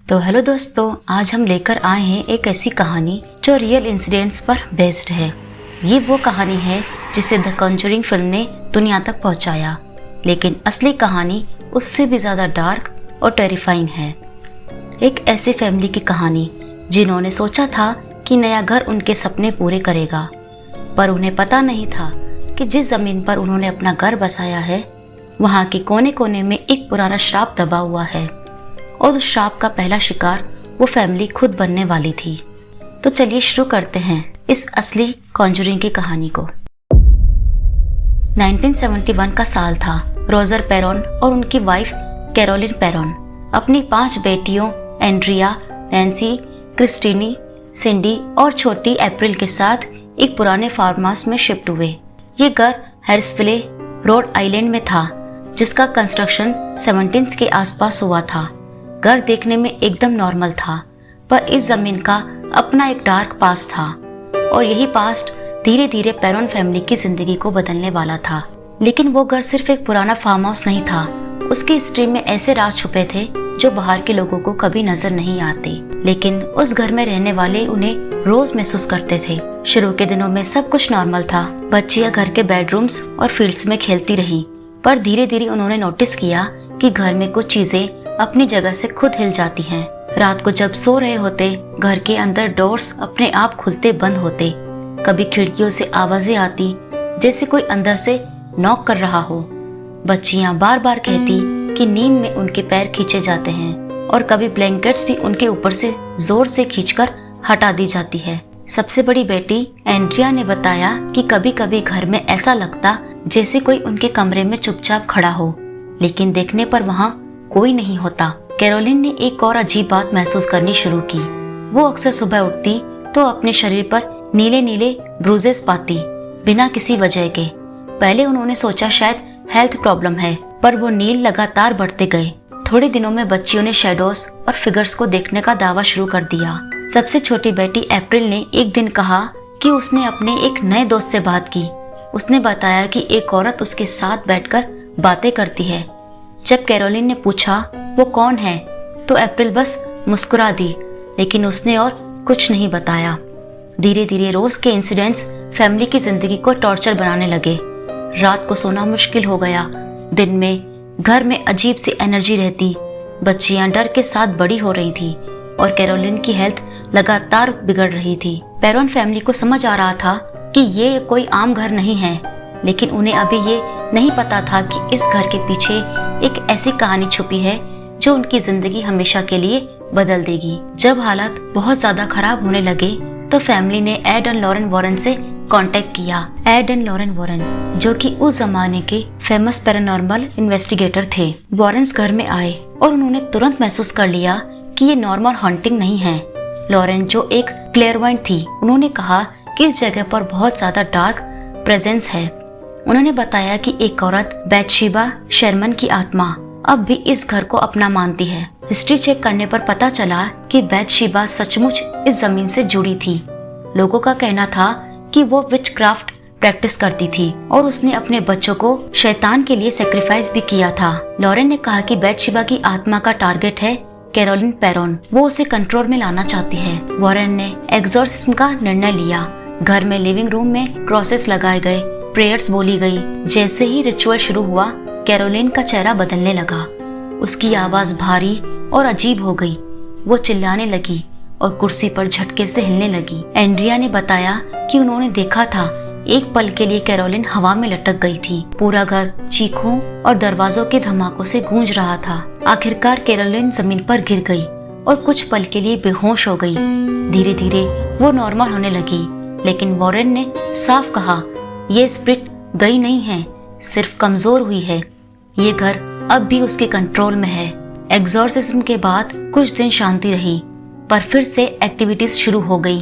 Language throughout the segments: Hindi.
तो हेलो दोस्तों, आज हम लेकर आए हैं एक ऐसी कहानी जो रियल इंसिडेंट्स पर बेस्ड है। ये वो कहानी है जिसे द कॉन्जरिंग फिल्म ने दुनिया तक पहुंचाया, लेकिन असली कहानी उससे भी ज़्यादा डार्क और टेरिफाइंग है। एक ऐसे फैमिली की कहानी जिन्होंने सोचा था कि नया घर उनके सपने पूरे करेगा, पर उन्हें पता नहीं था कि जिस ज़मीन पर उन्होंने अपना घर बसाया है वहाँ के कोने कोने में एक पुराना श्राप दबा हुआ है, और उस श्राप का पहला शिकार वो फैमिली खुद बनने वाली थी। तो चलिए शुरू करते हैं इस असली कॉन्जरिंग की कहानी को। 1971 का साल था। रोजर पेरोन और उनकी वाइफ कैरोलिन पेरोन अपनी 5 बेटियों एंड्रिया, नैन्सी, क्रिस्टीनी, सिंडी और छोटी अप्रैल के साथ एक पुराने फार्म हाउस में शिफ्ट हुए। ये घर हैरिसविले, रोड आइलैंड में था, जिसका कंस्ट्रक्शन 17 के आसपास हुआ था। घर देखने में एकदम नॉर्मल था, पर इस जमीन का अपना एक डार्क पास्ट था, और यही पास्ट धीरे धीरे पेरोन फैमिली की जिंदगी को बदलने वाला था। लेकिन वो घर सिर्फ एक पुराना फार्म हाउस नहीं था, उसकी हिस्ट्री में ऐसे राज छुपे थे जो बाहर के लोगों को कभी नजर नहीं आते, लेकिन उस घर में रहने वाले उन्हें रोज महसूस करते थे। शुरू के दिनों में सब कुछ नॉर्मल था। बच्चियां घर के बेडरूम्स और फील्ड्स में खेलती रहीं, पर धीरे धीरे उन्होंने नोटिस किया कि घर में कुछ चीजें अपनी जगह से खुद हिल जाती हैं। रात को जब सो रहे होते, घर के अंदर डोर्स अपने आप खुलते बंद होते। कभी खिड़कियों से आवाजें आती जैसे कोई अंदर से नॉक कर रहा हो। बच्चियां बार बार कहती कि नींद में उनके पैर खींचे जाते हैं, और कभी ब्लैंकेट्स भी उनके ऊपर से जोर से खींचकर हटा दी जाती है। सबसे बड़ी बेटी एंड्रिया ने बताया कि कभी कभी घर में ऐसा लगता जैसे कोई उनके कमरे में चुपचाप खड़ा हो, लेकिन देखने पर वहाँ कोई नहीं होता। कैरोलिन ने एक और अजीब बात महसूस करनी शुरू की। वो अक्सर सुबह उठती तो अपने शरीर पर नीले नीले ब्रूजेस पाती, बिना किसी वजह के। पहले उन्होंने सोचा शायद हेल्थ प्रॉब्लम है, पर वो नील लगातार बढ़ते गए। थोड़े दिनों में बच्चियों ने शेडोज और फिगर्स को देखने का दावा शुरू कर दिया। सबसे छोटी बेटी अप्रैल ने एक दिन कहा कि उसने अपने एक नए दोस्त से बात की। उसने बताया कि एक औरत उसके साथ बैठकर बातें करती है। जब कैरोलिन ने पूछा वो कौन है, तो अप्रैल बस मुस्कुरा दी, लेकिन उसने और कुछ नहीं बताया। धीरे धीरे रोज के इंसिडेंट्स फैमिली की जिंदगी को टॉर्चर बनाने लगे। रात को सोना मुश्किल हो गया। दिन में घर में अजीब सी एनर्जी रहती। बच्चियां डर के साथ बड़ी हो रही थी, और कैरोलिन की हेल्थ लगातार बिगड़ रही थी। पेरोन फैमिली को समझ आ रहा था कि ये कोई आम घर नहीं है, लेकिन उन्हें अभी ये नहीं पता था कि इस घर के पीछे एक ऐसी कहानी छुपी है जो उनकी जिंदगी हमेशा के लिए बदल देगी। जब हालात बहुत ज्यादा खराब होने लगे तो फैमिली ने एड एंड लॉरेन वॉरेन से कांटेक्ट किया। एड एंड लॉरेन वॉरेन, जो कि उस जमाने के फेमस पैरानॉर्मल इन्वेस्टिगेटर थे, वॉरेन्स घर में आए और उन्होंने तुरंत महसूस कर लिया कि ये नॉर्मल हॉन्टिंग नहीं है। लॉरेन, जो एक क्लेयरवाइंट थी, उन्होंने कहा कि इस जगह पर बहुत ज्यादा डार्क प्रेजेंस है। उन्होंने बताया कि एक औरत बैथशेबा शर्मन की आत्मा अब भी इस घर को अपना मानती है। हिस्ट्री चेक करने पर पता चला कि बैथशेबा सचमुच इस जमीन से जुड़ी थी। लोगों का कहना था कि वो विचक्राफ्ट प्रैक्टिस करती थी, और उसने अपने बच्चों को शैतान के लिए सेक्रीफाइस भी किया था। लॉरेन ने कहा कि बैथशेबा की आत्मा का टारगेट है कैरोलिन पेरोन। वो उसे कंट्रोल में लाना चाहती है। वॉरेन ने एक्सॉर्सिज्म का निर्णय लिया। घर में लिविंग रूम में क्रॉसेस लगाए गए, प्रेयर्स बोली गई। जैसे ही रिचुअल शुरू हुआ, कैरोलिन का चेहरा बदलने लगा। उसकी आवाज भारी और अजीब हो गई। वो चिल्लाने लगी और कुर्सी पर झटके से हिलने लगी। एंड्रिया ने बताया कि उन्होंने देखा था एक पल के लिए कैरोलिन हवा में लटक गई थी। पूरा घर चीखों और दरवाजों के धमाकों से गूंज रहा था। आखिरकार कैरोलिन जमीन पर गिर गई और कुछ पल के लिए बेहोश हो गई। धीरे धीरे वो नॉर्मल होने लगी, लेकिन वॉरेन ने साफ कहा ये स्पिरिट गई नहीं है, सिर्फ कमजोर हुई है। ये घर अब भी उसके कंट्रोल में है। एक्सॉर्सिज्म के बाद कुछ दिन शांति रही, पर फिर से एक्टिविटीज शुरू हो गई।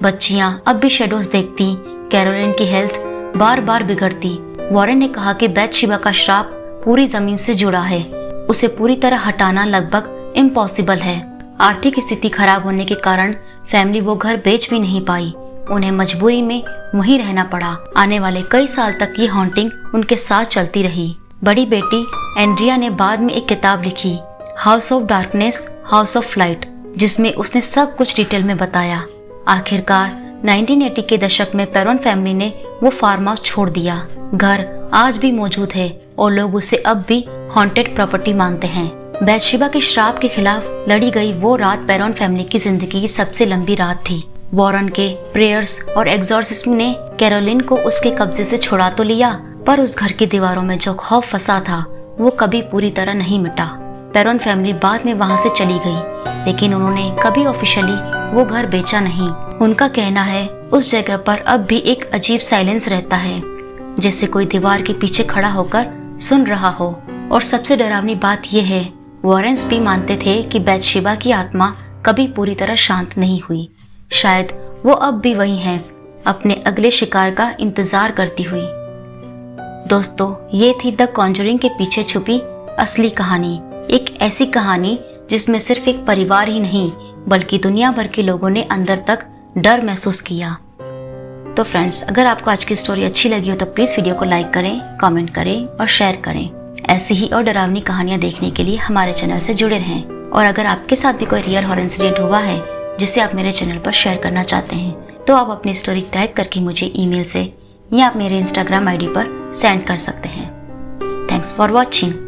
बच्चियां अब भी शेडोज देखती। कैरोलिन की हेल्थ बार बार बिगड़ती। वॉरेन ने कहा कि बैथशेबा का श्राप पूरी जमीन से जुड़ा है। उसे पूरी तरह हटाना लगभग इम्पॉसिबल है। आर्थिक स्थिति खराब होने के कारण फैमिली वो घर बेच भी नहीं पाई। उन्हें मजबूरी में वहीं रहना पड़ा। आने वाले कई साल तक ये हॉन्टिंग उनके साथ चलती रही। बड़ी बेटी एंड्रिया ने बाद में एक किताब लिखी, house of darkness house of light, जिसमें उसने सब कुछ डिटेल में बताया। आखिरकार 1980 के दशक में पेरोन फैमिली ने वो फार्म हाउस छोड़ दिया। घर आज भी मौजूद है और लोग उसे अब भी हॉन्टेड प्रॉपर्टी मानते हैं। बैथशेबा के श्राप के खिलाफ लड़ी गई वो रात पेरोन फैमिली की जिंदगी की सबसे लंबी रात थी। वॉरेन के प्रेयर्स और एग्जॉर्सिज्म ने कैरोलिन को उसके कब्जे से छुड़ा तो लिया, पर उस घर की दीवारों में जो खौफ फंसा था वो कभी पूरी तरह नहीं मिटा। पेरोन फैमिली बाद में वहां से चली गई, लेकिन उन्होंने कभी ऑफिशियली वो घर बेचा नहीं। उनका कहना है उस जगह पर अब भी एक अजीब साइलेंस रहता है, जैसे कोई दीवार के पीछे खड़ा होकर सुन रहा हो। और सबसे डरावनी बात यह है, वॉरेन्स भी मानते थे कि बैथशेबा की आत्मा कभी पूरी तरह शांत नहीं हुई। शायद वो अब भी वही हैं, अपने अगले शिकार का इंतजार करती हुई। दोस्तों, ये थी द कॉन्जरिंग के पीछे छुपी असली कहानी। एक ऐसी कहानी जिसमें सिर्फ एक परिवार ही नहीं बल्कि दुनिया भर के लोगों ने अंदर तक डर महसूस किया। तो फ्रेंड्स, अगर आपको आज की स्टोरी अच्छी लगी हो तो प्लीज़ वीडियो को लाइक करें, कमेंट करें और शेयर करें। ऐसी ही और डरावनी कहानियाँ देखने के लिए हमारे चैनल से जुड़े रहें। और अगर आपके साथ भी कोई रियल हॉरर इंसिडेंट हुआ है जिसे आप मेरे चैनल पर शेयर करना चाहते हैं, तो आप अपनी स्टोरी टाइप करके मुझे ईमेल से या आप मेरे इंस्टाग्राम आईडी पर सेंड कर सकते हैं। Thanks for watching.